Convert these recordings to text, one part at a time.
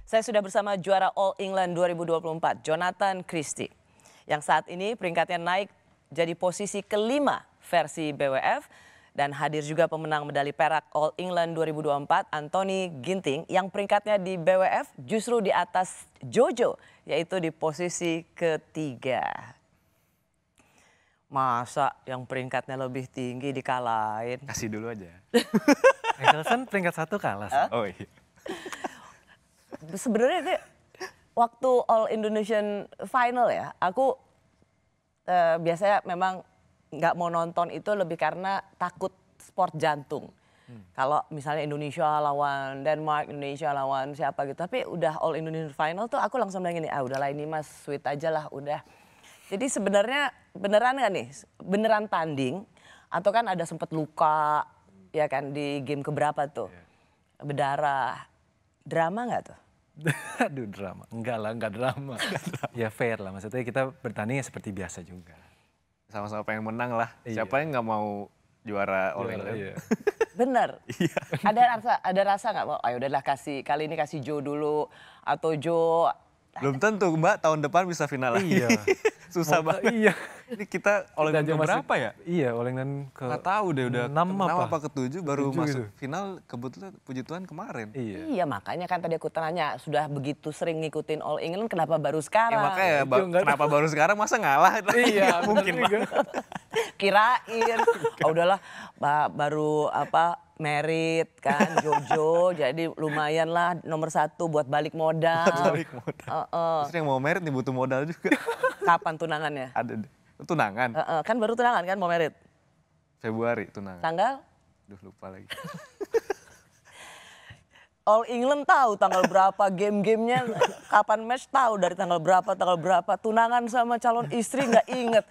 Saya sudah bersama juara All England 2024, Jonathan Christie. Yang saat ini peringkatnya naik jadi posisi kelima versi BWF. Dan hadir juga pemenang medali perak All England 2024, Anthony Ginting. Yang peringkatnya di BWF justru di atas Jojo, yaitu di posisi ketiga. Masa yang peringkatnya lebih tinggi dikalahin? Kasih dulu aja. Mickelson peringkat 1 kalah. Oh iya. Sebenarnya ini waktu All Indonesian Final ya, aku biasanya memang nggak mau nonton itu lebih karena takut sport jantung. Kalau misalnya Indonesia lawan Denmark, Indonesia lawan siapa gitu. Tapi udah All Indonesian Final tuh aku langsung bilang gini, udahlah ini mas sweet aja lah udah. Jadi sebenarnya beneran nggak nih? Beneran tanding atau kan ada sempet luka ya kan di game keberapa tuh? Berdarah. Drama nggak tuh? Aduh drama, enggak lah, enggak drama. Ya fair lah, maksudnya kita bertanding seperti biasa juga. Sama-sama pengen menang lah. Iya. Siapa yang nggak mau juara All England? Iya. Bener. Iya. Ada rasa nggak? Oh, ayo udahlah kali ini kasih Joe dulu atau Joe. Belum tentu Mbak, tahun depan bisa final lagi. Iya. Susah banget. Iya. Ini kita All England Kita aja berapa ya? Iya, All England ke Nggak tahu deh udah 6 apa ke-7 baru Ke-7 masuk gitu. final, kebetulan puji Tuhan kemarin. Iya. Iya makanya kan tadi aku tanya sudah begitu sering ngikutin All England kenapa baru sekarang? Makanya nggak kenapa baru sekarang masa ngalah? Iya, Nggak mungkin bener Mbak. juga. Kirain, udahlah baru merit kan Jojo, jadi lumayan lah nomor 1 buat balik modal. Balik modal. Terus yang mau merit nih butuh modal juga. Kapan tunangannya? Ada deh. Tunangan. Kan baru tunangan kan mau merit? Februari tunangan. Tanggal? Duh lupa lagi. All England tahu tanggal berapa, game-gamenya kapan match tahu dari tanggal berapa, tunangan sama calon istri nggak inget.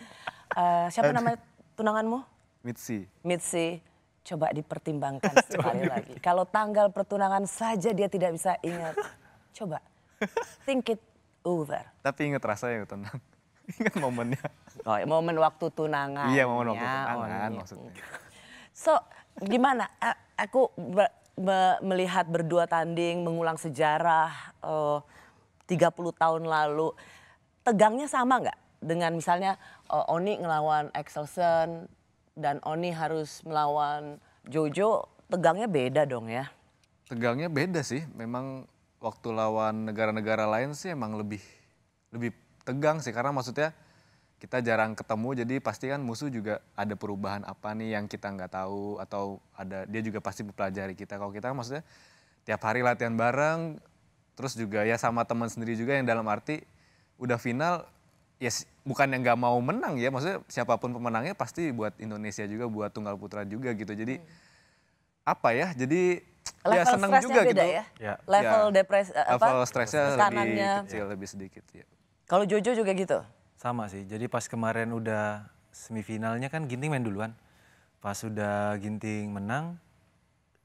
Siapa namanya tunanganmu? Mitzi. Coba dipertimbangkan sekali lagi. Kalau tanggal pertunangan saja dia tidak bisa ingat. Coba, think it over. Tapi inget rasanya tenang. Ingat momennya. Oh, momen waktu tunangan. Iya momen waktu tunangan maksudnya. So, gimana? Aku melihat berdua tanding, mengulang sejarah 30 tahun lalu. Tegangnya sama nggak? Dengan misalnya Oni ngelawan Axelsen dan Oni harus melawan Jojo, tegangnya beda dong ya? Tegangnya beda sih. Memang waktu lawan negara-negara lain sih emang lebih tegang sih. Karena maksudnya kita jarang ketemu jadi pasti kan musuh juga ada perubahan apa nih yang kita nggak tahu. Atau dia juga pasti mempelajari kita. Kalau kita kan maksudnya tiap hari latihan bareng. Terus juga ya sama teman sendiri juga yang dalam arti udah final. Ya bukan yang nggak mau menang ya, maksudnya siapapun pemenangnya pasti buat Indonesia juga, buat tunggal putra juga gitu. Jadi apa ya? Jadi ya senang juga beda gitu. Ya? Level depresi, level stresnya lebih tekanannya. kecil, lebih sedikit ya. Kalau Jojo juga gitu? Sama sih, jadi pas kemarin udah semifinalnya kan Ginting main duluan. Pas udah Ginting menang,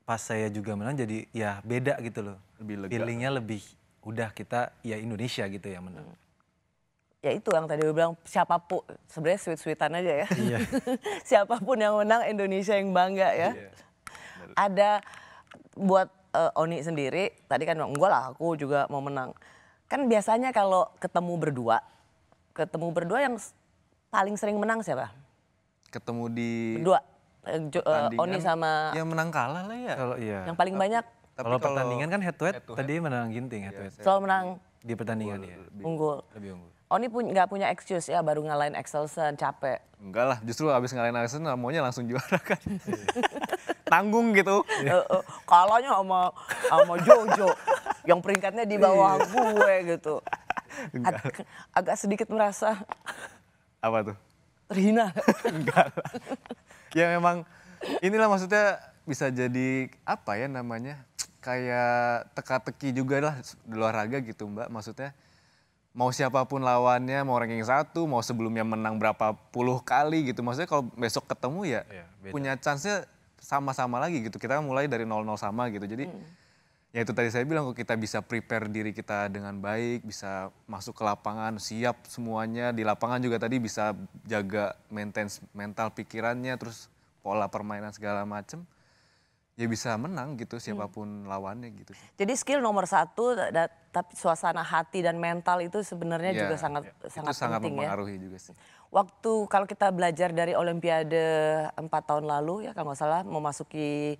pas saya juga menang jadi ya beda gitu loh. Lebih lega. Feelingnya lebih udah kita ya Indonesia gitu ya menang. Ya itu yang tadi gue bilang siapapun, sebenarnya sweet-sweetan aja ya. Iya. Siapapun yang menang Indonesia yang bangga ya. Iya. Ada buat Oni sendiri, tadi kan enggak lah aku juga mau menang. Kan biasanya kalau ketemu berdua yang paling sering menang siapa? Ketemu di Berdua, pertandingan, Oni sama ya menang kalah lah ya. Kalau iya. yang paling banyak Kalau pertandingan kan head to head, tadi menang Ginting head to head. selalu menang Di pertandingan ya. unggul. Lebih unggul. Oni nggak punya excuse ya baru ngalahin Axelsen, capek. Enggak lah, justru abis ngalahin Arsenal maunya langsung juara kan. Tanggung gitu. Kalahnya sama Jojo yang peringkatnya di bawah gue gitu. Agak sedikit merasa Apa tuh? terhina. Enggak lah. Ya memang inilah maksudnya bisa jadi apa ya namanya, kayak teka-teki juga lah di olahraga gitu Mbak. Maksudnya mau siapapun lawannya, mau ranking 1, mau sebelumnya menang berapa puluh kali gitu. Maksudnya kalau besok ketemu ya beda. punya chance-nya sama-sama lagi gitu. Kita mulai dari 0-0 sama gitu. Jadi ya itu tadi saya bilang kok kita bisa prepare diri kita dengan baik, bisa masuk ke lapangan, siap semuanya. Di lapangan juga tadi bisa jaga maintain mental pikirannya, terus pola permainan segala macem. ya bisa menang gitu siapapun lawannya gitu sih. Jadi skill nomor satu, tapi suasana hati dan mental itu sebenarnya Iya, juga sangat itu sangat penting ya. mempengaruhi juga sih. Waktu kalau kita belajar dari Olimpiade 4 tahun lalu ya kalau nggak salah memasuki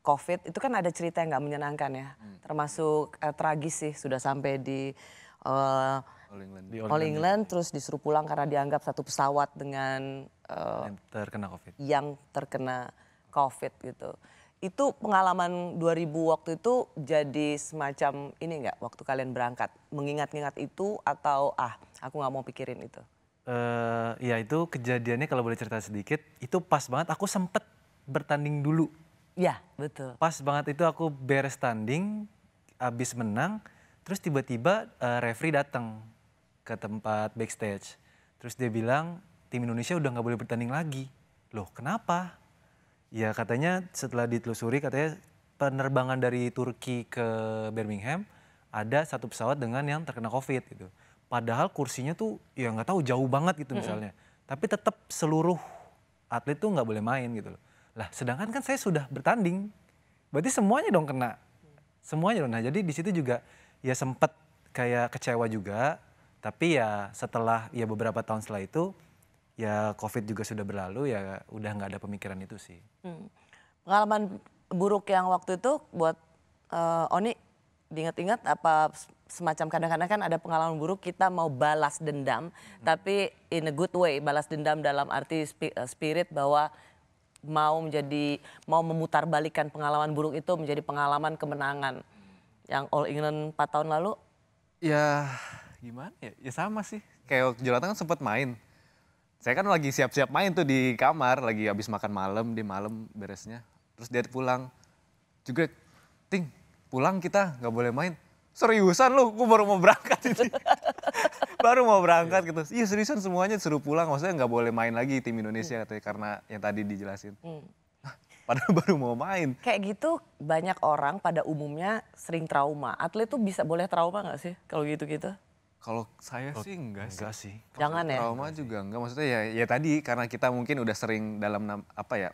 COVID itu kan ada cerita yang nggak menyenangkan ya. Termasuk tragis sih sudah sampai di All England. All England terus disuruh pulang karena dianggap satu pesawat dengan yang terkena COVID. yang terkena COVID gitu. Itu pengalaman 2000 waktu itu jadi semacam ini nggak waktu kalian berangkat? Mengingat-ingat itu atau aku nggak mau pikirin itu? Ya itu kejadiannya kalau boleh cerita sedikit, itu pas banget aku sempet bertanding dulu. Ya betul. Pas banget itu aku beres tanding, abis menang, terus tiba-tiba referee datang ke tempat backstage. Terus dia bilang tim Indonesia udah nggak boleh bertanding lagi. Loh kenapa? Ya katanya setelah ditelusuri katanya penerbangan dari Turki ke Birmingham ada satu pesawat dengan yang terkena COVID gitu. Padahal kursinya tuh ya nggak tahu jauh banget gitu misalnya. Tapi tetap seluruh atlet tuh nggak boleh main gitu loh. Lah sedangkan kan saya sudah bertanding. Berarti semuanya dong kena. Semuanya dong. Nah jadi di situ juga ya sempet kayak kecewa juga. Tapi ya setelah ya beberapa tahun setelah itu ya COVID juga sudah berlalu ya udah nggak ada pemikiran itu sih. Pengalaman buruk yang waktu itu buat Oni diingat-ingat apa semacam kadang-kadang kan ada pengalaman buruk kita mau balas dendam tapi in a good way, balas dendam dalam arti spirit bahwa mau memutarbalikkan pengalaman buruk itu menjadi pengalaman kemenangan. Yang All England 4 tahun lalu Ya gimana ya? Ya sama sih. Kayak Jonathan kan sempat main. Saya kan lagi siap-siap main tuh di kamar, lagi habis makan malam, di malam beresnya. Terus dia pulang. Juga, Ting, pulang kita nggak boleh main. Seriusan lu, gue baru mau berangkat ini. Baru mau berangkat gitu. Iya seriusan semuanya suruh pulang, maksudnya nggak boleh main lagi tim Indonesia katanya karena yang tadi dijelasin. Padahal baru mau main. kayak gitu banyak orang pada umumnya sering trauma. Atlet tuh boleh trauma nggak sih kalau gitu-gitu? Kalau saya sih enggak sih. Enggak sih. Jangan ya. Trauma juga enggak, maksudnya ya tadi karena kita mungkin udah sering dalam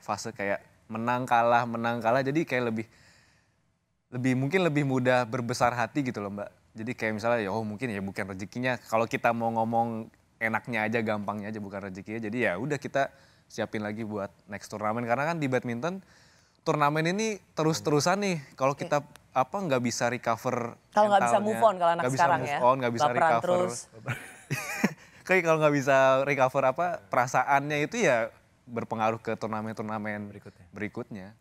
fase kayak menang kalah jadi kayak mungkin lebih mudah berbesar hati gitu loh Mbak. Jadi kayak misalnya ya mungkin ya bukan rezekinya, kalau kita mau ngomong enaknya aja gampangnya aja bukan rezekinya, jadi ya udah kita siapin lagi buat next turnamen karena kan di badminton turnamen ini terus-terusan nih kalau kita nggak bisa recover Kalau nggak bisa move on kalau anak nggak bisa sekarang move ya. on, nggak bisa Baperan recover. terus. Kayak kalau nggak bisa recover perasaannya itu ya berpengaruh ke turnamen-turnamen berikutnya.